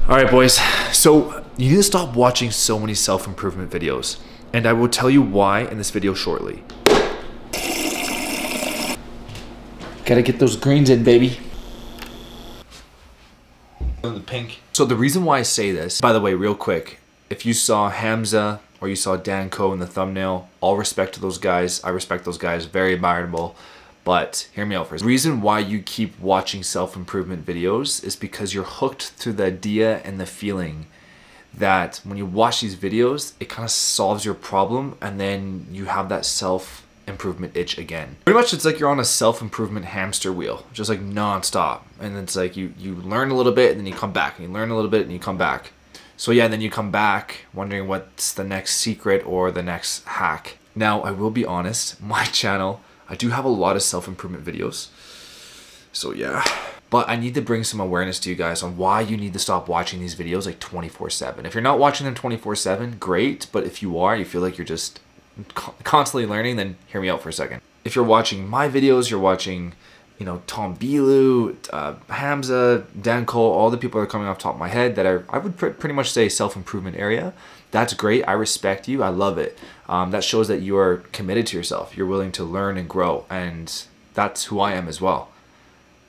All right, boys. So you need to stop watching so many self-improvement videos, and I will tell you why in this video shortly. Gotta get those greens in, baby. The pink. So the reason why I say this, by the way, real quick, if you saw Hamza or you saw Danco in the thumbnail, all respect to those guys. I respect those guys, very admirable. But hear me out first. The reason why you keep watching self-improvement videos is because you're hooked to the idea and the feeling that when you watch these videos, it kind of solves your problem and then you have that self-improvement itch again. Pretty much it's like you're on a self-improvement hamster wheel, just like non-stop. And it's like you learn a little bit and then you come back, and you learn a little bit and you come back. So yeah, then you come back wondering what's the next secret or the next hack. Now, I will be honest, my channel, I do have a lot of self-improvement videos. So yeah. But I need to bring some awareness to you guys on why you need to stop watching these videos like 24/7. If you're not watching them 24/7, great. But if you are, you feel like you're just constantly learning, then hear me out for a second. If you're watching my videos, you're watching, you know, Tom Bilu, Hamza, Danco, all the people that are coming off the top of my head that are, I would pretty much say, self-improvement area. That's great. I respect you. I love it. That shows that you are committed to yourself. You're willing to learn and grow, and that's who I am as well.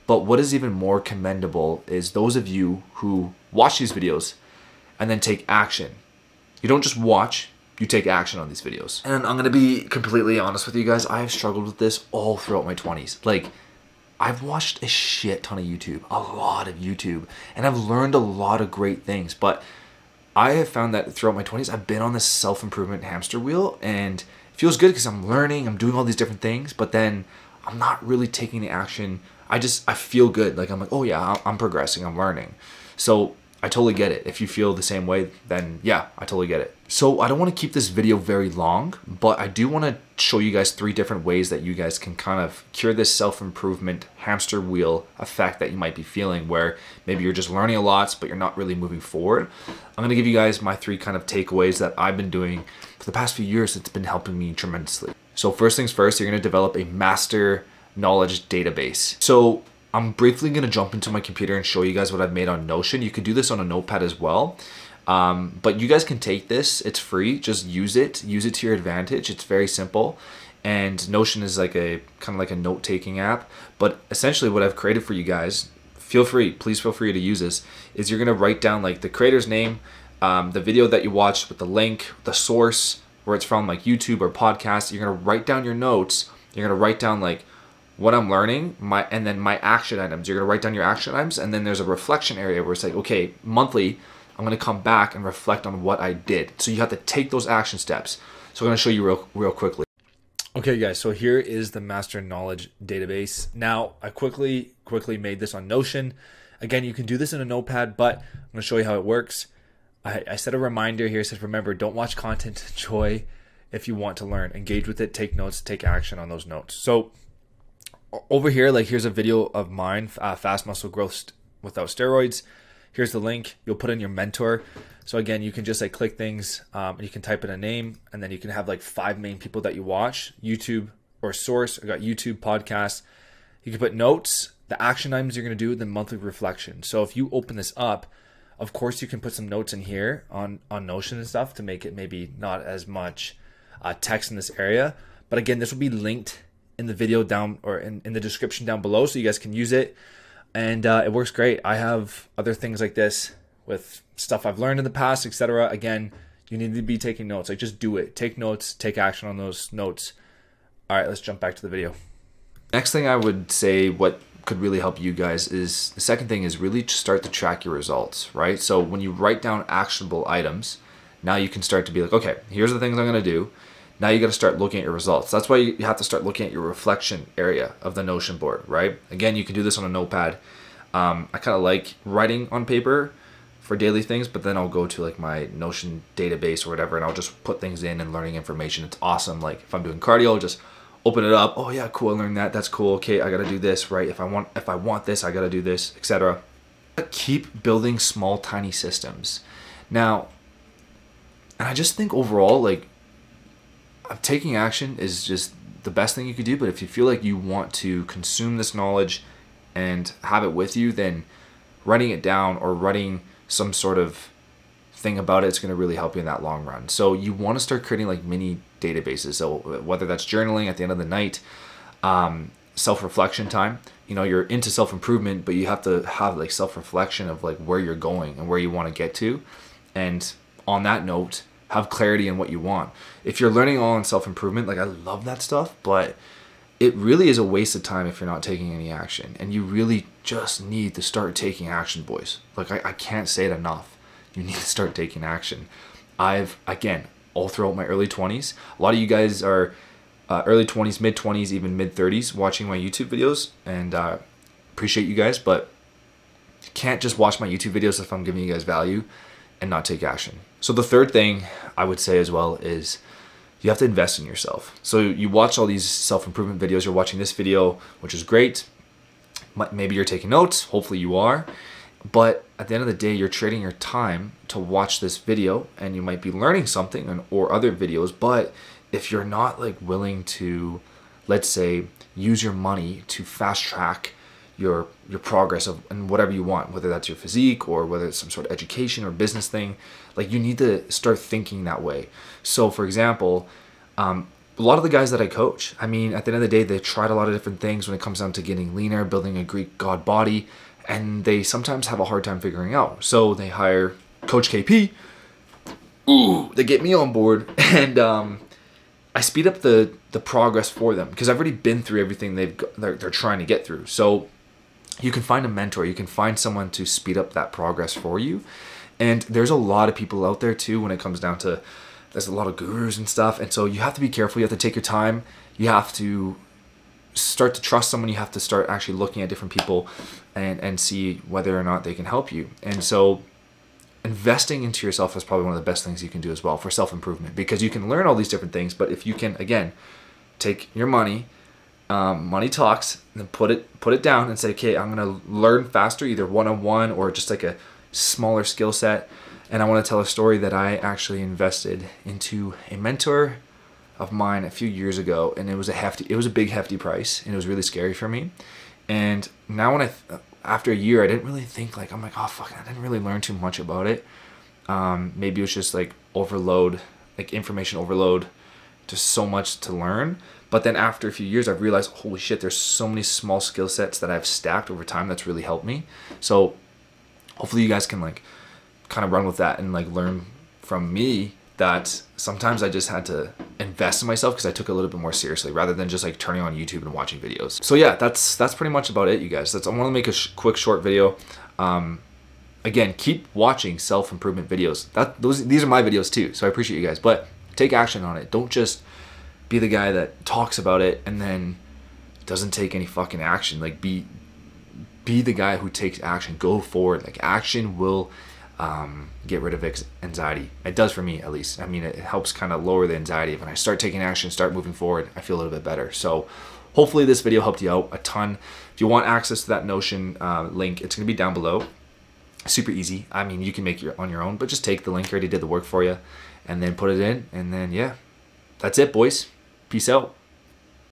But what is even more commendable is those of you who watch these videos and then take action. You don't just watch, you take action on these videos. And I'm going to be completely honest with you guys. I have struggled with this all throughout my 20s. Like, I've watched a shit ton of YouTube, a lot of YouTube, and I've learned a lot of great things. But I have found that throughout my 20s, I've been on this self-improvement hamster wheel, and it feels good because I'm learning, I'm doing all these different things, but then I'm not really taking the action. I feel good. Like, I'm like, oh yeah, I'm progressing, I'm learning. So I totally get it. If you feel the same way, then yeah, I totally get it. So I don't want to keep this video very long, but I do want to show you guys 3 different ways that you guys can kind of cure this self-improvement hamster wheel effect that you might be feeling, where maybe you're just learning a lot, but you're not really moving forward. I'm going to give you guys my 3 kind of takeaways that I've been doing for the past few years. It's been helping me tremendously. So first things first, you're going to develop a master knowledge database. So I'm briefly going to jump into my computer and show you guys what I've made on Notion. You could do this on a notepad as well. But you guys can take this, it's free, just use it to your advantage. It's very simple. And Notion is like a kind of like a note-taking app. But essentially what I've created for you guys, please feel free to use this, is you're going to write down like the creator's name, the video that you watched with the link, the source, where it's from, like YouTube or podcast. You're going to write down your notes. You're going to write down like what I'm learning, and then my action items. You're going to write down your action items, and then there's a reflection area where it's like, okay, monthly, I'm going to come back and reflect on what I did. So you have to take those action steps. So I'm going to show you real quickly. Okay, guys, so here is the master knowledge database. Now, I quickly made this on Notion. Again, you can do this in a notepad, but I'm going to show you how it works. I set a reminder here. It says, remember, don't watch content, enjoy. If you want to learn, engage with it, take notes, take action on those notes. So over here, like, here's a video of mine, fast muscle growth without steroids. Here's the link. You'll put in your mentor. So again, you can just like click things, and you can type in a name, and then you can have like 5 main people that you watch, YouTube or source. I got YouTube, podcasts. You can put notes, the action items you're going to do, the monthly reflection. So if you open this up, of course you can put some notes in here on Notion and stuff to make it maybe not as much text in this area. But again, this will be linked in the video down, or in the description down below, so you guys can use it. And it works great. I have other things like this with stuff I've learned in the past, etc. Again, you need to be taking notes. Like, just do it. Take notes, take action on those notes. All right, let's jump back to the video. Next thing I would say, what could really help you guys, is the second thing is really just start to track your results, right? So when you write down actionable items, now you can start to be like, okay, here's the things I'm going to do. Now you got to start looking at your results. That's why you have to start looking at your reflection area of the Notion board, right? Again, you can do this on a notepad. I kind of like writing on paper for daily things, but then I'll go to like my Notion database or whatever, and I'll just put things in and learning information. It's awesome. Like if I'm doing cardio, I'll just open it up. Oh yeah, cool, I learned that. That's cool. Okay, I got to do this, right? If I want this, I got to do this, etc. Keep building small, tiny systems. Now, and I just think overall, like, taking action is just the best thing you could do. But if you feel like you want to consume this knowledge and have it with you, then writing it down or writing some sort of thing about it, it's going to really help you in that long run. So you want to start creating like mini databases. So whether that's journaling at the end of the night, self-reflection time, you know, you're into self-improvement, but you have to have like self-reflection of like where you're going and where you want to get to. And on that note, have clarity in what you want. If you're learning all in self-improvement, like I love that stuff, but it really is a waste of time if you're not taking any action. And you really just need to start taking action, boys. Like I can't say it enough. You need to start taking action. Again, all throughout my early 20s, a lot of you guys are early 20s, mid 20s, even mid 30s watching my YouTube videos, and appreciate you guys, but you can't just watch my YouTube videos if I'm giving you guys value and not take action. So the third thing I would say as well is you have to invest in yourself. So you watch all these self-improvement videos, you're watching this video, which is great. Maybe you're taking notes, hopefully you are. But at the end of the day, you're trading your time to watch this video, and you might be learning something or other videos. But if you're not like willing to, let's say, use your money to fast track your progress of and whatever you want, whether that's your physique or whether it's some sort of education or business thing, like you need to start thinking that way. So for example, a lot of the guys that I coach, I mean, at the end of the day, they tried a lot of different things when it comes down to getting leaner, building a Greek god body, and they sometimes have a hard time figuring out. So they hire Coach KP, they get me on board, and I speed up the progress for them because I've already been through everything they're trying to get through. So you can find a mentor, you can find someone to speed up that progress for you. And there's a lot of people out there too when it comes down to, there's a lot of gurus and stuff. And so you have to be careful, you have to take your time, you have to start to trust someone, you have to start actually looking at different people and see whether or not they can help you. And so investing into yourself is probably one of the best things you can do as well for self-improvement, because you can learn all these different things, but if you can, again, take your money, money talks, and then put it down and say, okay, I'm going to learn faster, either one-on-one or just like a smaller skill set. And I want to tell a story that I actually invested into a mentor of mine a few years ago, and it was a big hefty price, and it was really scary for me. And now when after a year, I didn't really think like, I'm like, oh fuck, I didn't really learn too much about it. Maybe it was just like overload, like information overload, just so much to learn. But then after a few years, I've realized, holy shit, there's so many small skill sets that I've stacked over time that's really helped me. So hopefully you guys can like kind of run with that and like learn from me that sometimes I just had to invest in myself because I took it a little bit more seriously rather than just like turning on YouTube and watching videos. So yeah, that's pretty much about it, you guys. I want to make a quick short video. Again, keep watching self-improvement videos. These are my videos too, so I appreciate you guys. But take action on it. Don't just be the guy that talks about it and then doesn't take any fucking action. Like be the guy who takes action. Go forward. Like action will get rid of anxiety. It does for me, at least. I mean, it helps kind of lower the anxiety. When I start taking action, start moving forward, I feel a little bit better. So hopefully this video helped you out a ton. If you want access to that Notion link, it's going to be down below. Super easy. I mean, you can make it on your own, but just take the link. I already did the work for you and then put it in. And then, yeah, that's it, boys. Peace out.